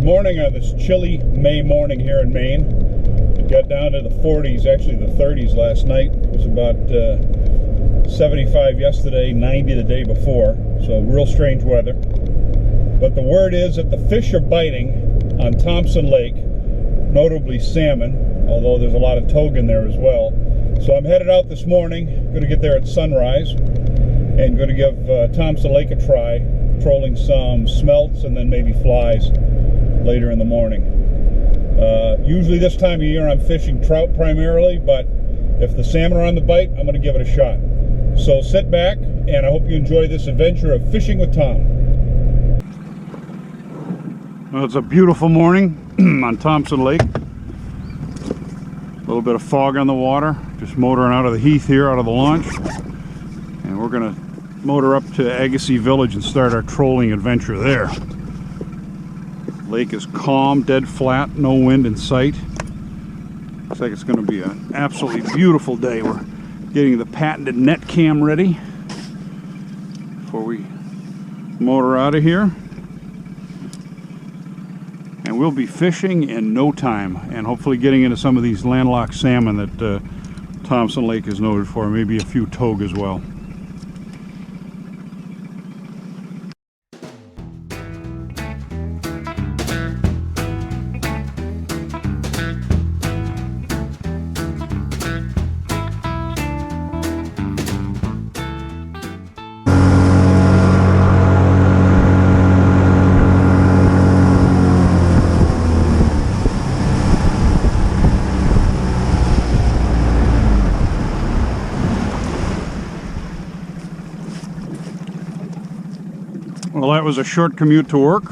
morning on this chilly May morning here in Maine. It got down to the 40s, actually the 30s last night. It was about 75 yesterday, 90 the day before, so real strange weather. But the word is that the fish are biting on Thompson Lake, notably salmon, although there's a lot of togue in there as well. So I'm headed out this morning, going to get there at sunrise, and going to give Thompson Lake a try, trolling some smelts and then maybe flies later in the morning. Usually this time of year I'm fishing trout primarily, but if the salmon are on the bite, I'm going to give it a shot. So sit back, and I hope you enjoy this adventure of fishing with Tom. Well, it's a beautiful morning on Thompson Lake. A little bit of fog on the water. Just motoring out of the heath here, out of the launch. And we're going to motor up to Agassiz Village and start our trolling adventure there. Lake is calm, dead flat, no wind in sight. Looks like it's going to be an absolutely beautiful day. We're getting the patented net cam ready before we motor out of here. And we'll be fishing in no time and hopefully getting into some of these landlocked salmon that Thompson Lake is noted for, maybe a few togue as well. Well, that was a short commute to work,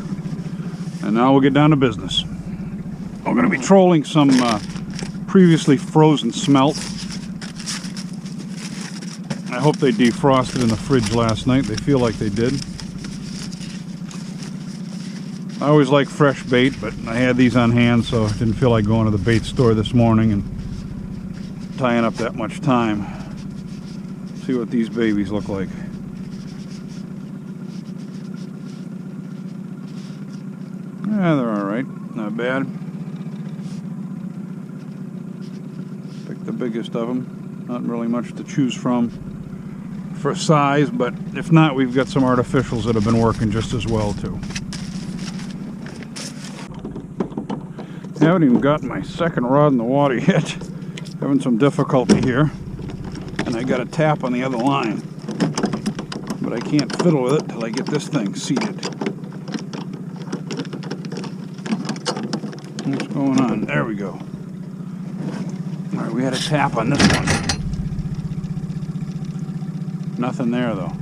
and now we'll get down to business. We're going to be trolling some previously frozen smelt. I hope they defrosted in the fridge last night. They feel like they did. I always like fresh bait, but I had these on hand, so I didn't feel like going to the bait store this morning and tying up that much time. See what these babies look like. Yeah, they're alright. Not bad. Pick the biggest of them. Not really much to choose from for size, but if not, we've got some artificials that have been working just as well, too. I haven't even gotten my second rod in the water yet. Having some difficulty here. And I got a tap on the other line. But I can't fiddle with it till I get this thing seated. What's going on? There we go. Alright, we had a tap on this one. Nothing there though.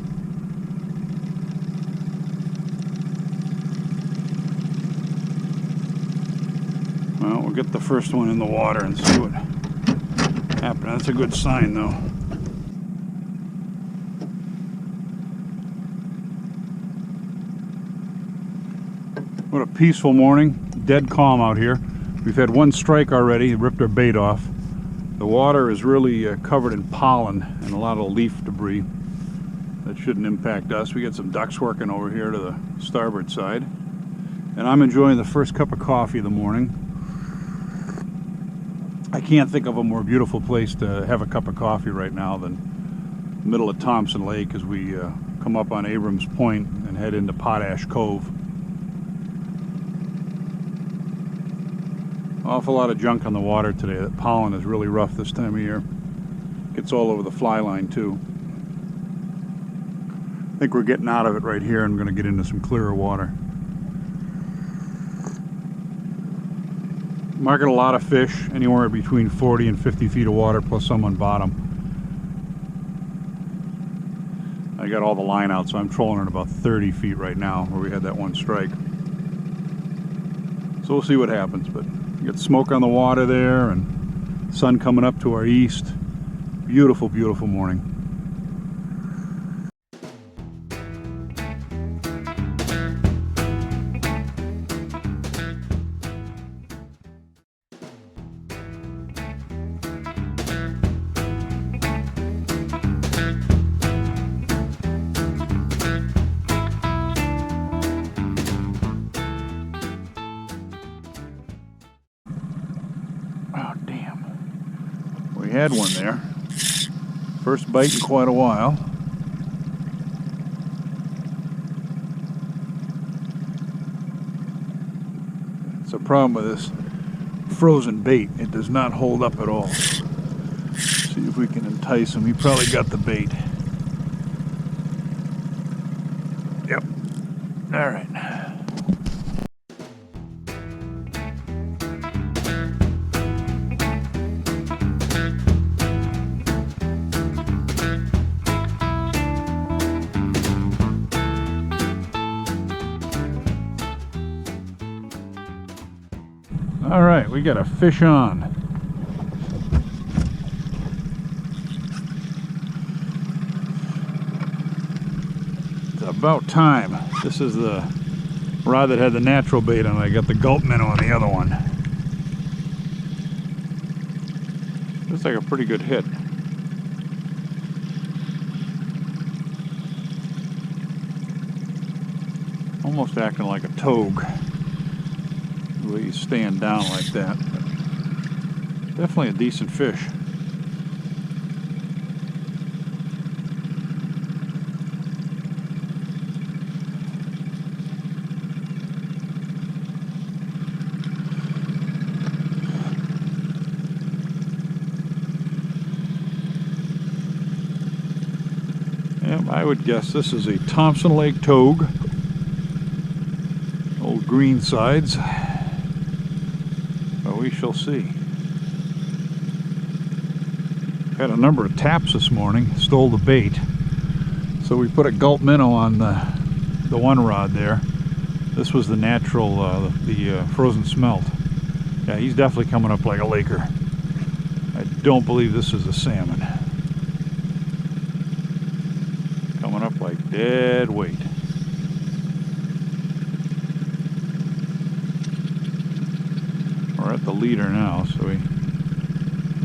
Well, we'll get the first one in the water and see what happens. That's a good sign though. What a peaceful morning. Dead calm out here. We've had one strike already, ripped our bait off. The water is really covered in pollen and a lot of leaf debris. That shouldn't impact us. We got some ducks working over here to the starboard side. And I'm enjoying the first cup of coffee of the morning. I can't think of a more beautiful place to have a cup of coffee right now than the middle of Thompson Lake as we come up on Abrams Point and head into Potash Cove. Awful lot of junk on the water today. That pollen is really rough this time of year. Gets all over the fly line too. I think we're getting out of it right here and going to get into some clearer water. Market a lot of fish, anywhere between 40 and 50 feet of water, plus some on bottom. I got all the line out, so I'm trolling at about 30 feet right now, where we had that one strike. So we'll see what happens, but you got smoke on the water there and sun coming up to our east. Beautiful, beautiful morning. had one there. First bite in quite a while. It's a problem with this frozen bait. It does not hold up at all. See if we can entice him. He probably got the bait. Yep. All right. All right, we got a fish on. It's about time. This is the rod that had the natural bait on it. I got the gulp minnow on the other one. Looks like a pretty good hit. Almost acting like a togue. The way he's staying down like that. But definitely a decent fish. Yep, I would guess this is a Thompson Lake togue. Old green sides. But we shall see. Had a number of taps this morning, stole the bait. So we put a gulp minnow on the one rod there. This was the natural, the frozen smelt. Yeah, he's definitely coming up like a laker. I don't believe this is a salmon. Coming up like dead weight. We're at the leader now, so we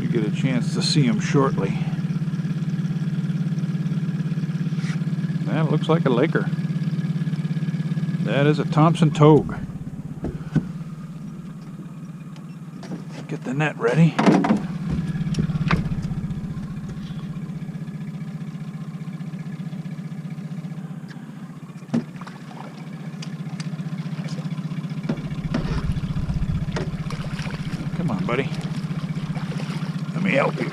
get a chance to see him shortly. That looks like a laker. That is a Thompson togue. Get the net ready. Come on, buddy. Let me help you.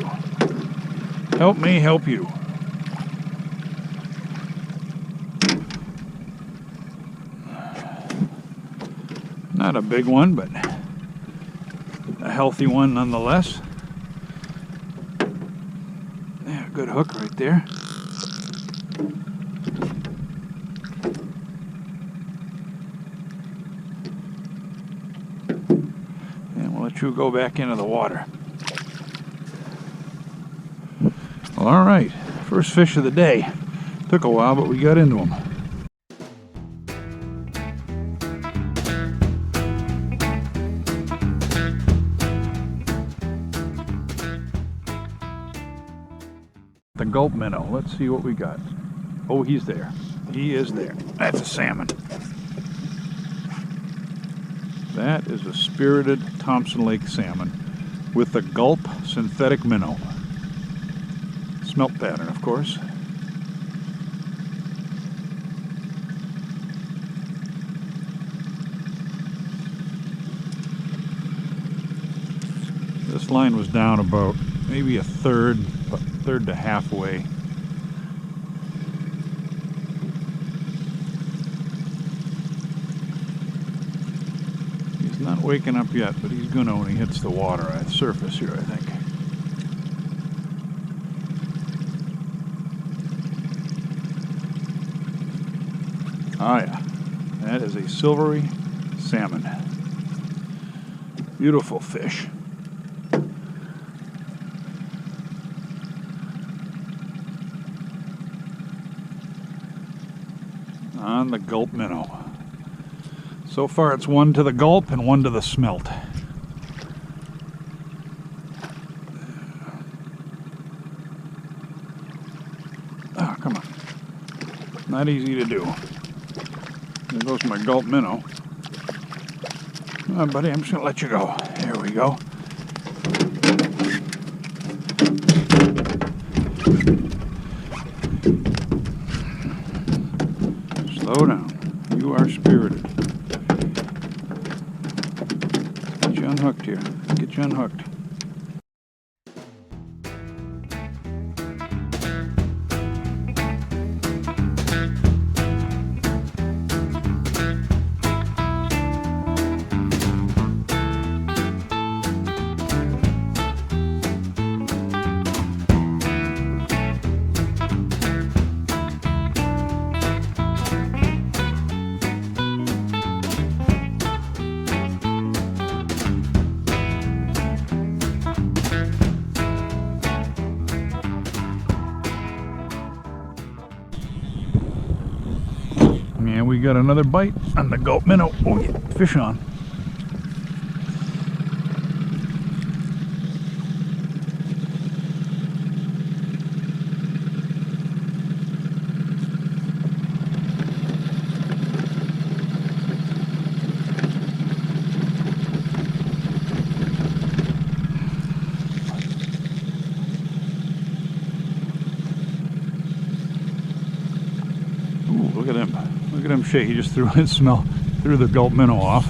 Help me help you. Not a big one, but a healthy one nonetheless. Yeah, good hook right there. And we'll let you go back into the water. Well, all right, first fish of the day. Took a while, but we got into him. The gulp minnow. Let's see what we got. Oh, he's there. He is there. That's a salmon. That is a spirited Thompson Lake salmon with the gulp synthetic minnow. Smelt pattern, of course. This line was down about maybe a third to halfway. He's not waking up yet, but he's gonna when he hits the water at the surface here, I think. Oh yeah, that is a silvery salmon. Beautiful fish. On the gulp minnow. So far it's one to the gulp and one to the smelt. Oh, come on. Not easy to do. There goes my gulp minnow. Come on, buddy, I'm just gonna let you go. There we go. Slow down. You are spirited. Get you unhooked here. Get you unhooked. And we got another bite on the gulp minnow. Oh yeah, fish on. Ooh, look at him. Look at him shake. He just threw the gulp minnow off.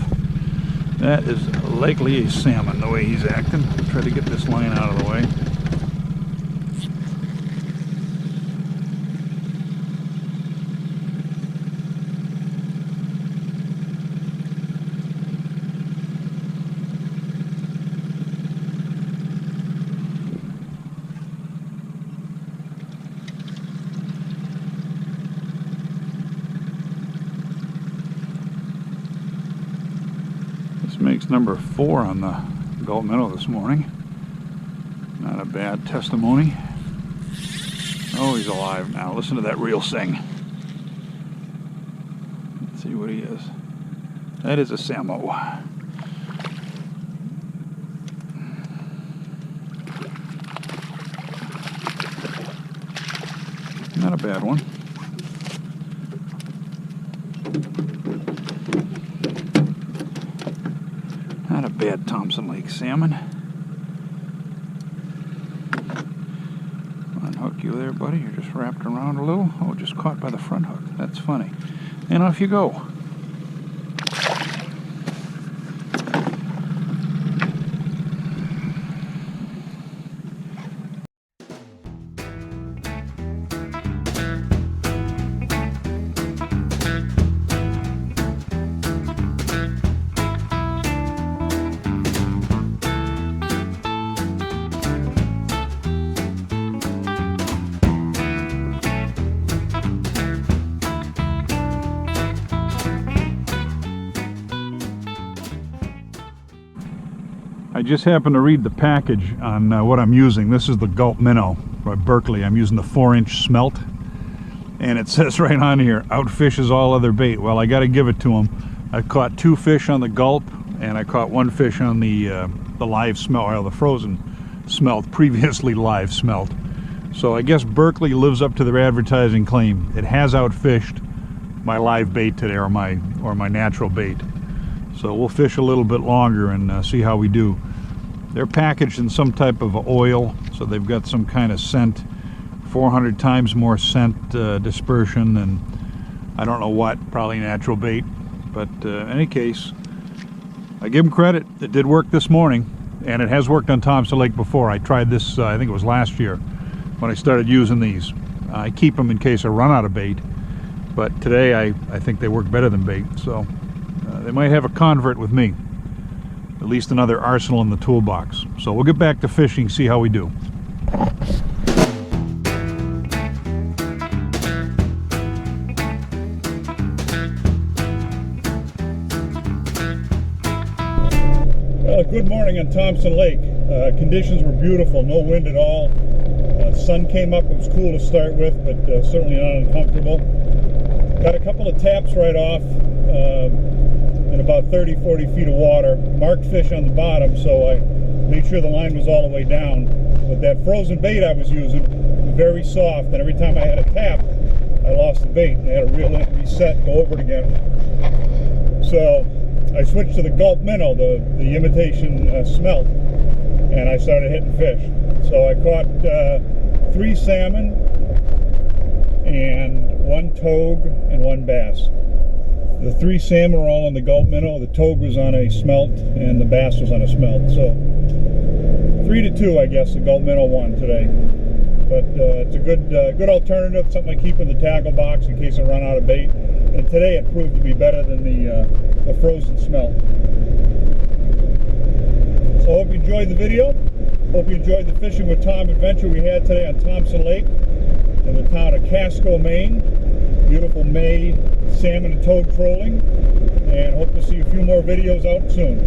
That is likely a salmon, the way he's acting. Try to get this line out of the way. Makes number 4 on the gulp minnow this morning. Not a bad testimony. Oh, he's alive now. Listen to that reel sing. Let's see what he is. That is a salmo. Not a bad one. Not a bad Thompson Lake salmon. Unhook you there, buddy. You're just wrapped around a little. Oh, just caught by the front hook. That's funny. And off you go. I just happened to read the package on what I'm using. This is the gulp minnow by Berkeley. I'm using the 4-inch smelt, and it says right on here, outfishes all other bait. Well, I got to give it to them. I caught 2 fish on the gulp, and I caught 1 fish on the live smelt, or the frozen smelt, previously live smelt. So I guess Berkeley lives up to their advertising claim. It has outfished my live bait today, or my natural bait. So we'll fish a little bit longer and see how we do. They're packaged in some type of oil, so they've got some kind of scent, 400 times more scent dispersion than I don't know what, probably natural bait. But in any case, I give them credit. It did work this morning, and it has worked on Thompson Lake before. I tried this, I think it was last year when I started using these. I keep them in case I run out of bait, but today I think they work better than bait. So they might have a convert with me, at least another arsenal in the toolbox. So we'll get back to fishing, see how we do. Well, good morning on Thompson Lake. Conditions were beautiful, no wind at all. Sun came up, it was cool to start with, but certainly not uncomfortable. Got a couple of taps right off. In about 30-40 feet of water, marked fish on the bottom, so I made sure the line was all the way down. But that frozen bait I was using was very soft, and every time I had a tap, I lost the bait. I had to reel it, reset, go over it again. So I switched to the gulp minnow, the imitation smelt, and I started hitting fish. So I caught 3 salmon and 1 togue and 1 bass. The 3 salmon were all on the gulp minnow. The togue was on a smelt, and the bass was on a smelt. So 3-2, I guess. The gulp minnow won today. But it's a good alternative, something I keep in the tackle box in case I run out of bait. And today it proved to be better than the frozen smelt. So I hope you enjoyed the video. Hope you enjoyed the Fishing with Tom adventure we had today on Thompson Lake in the town of Casco, Maine. Beautiful May salmon and toad trolling, and hope to see a few more videos out soon.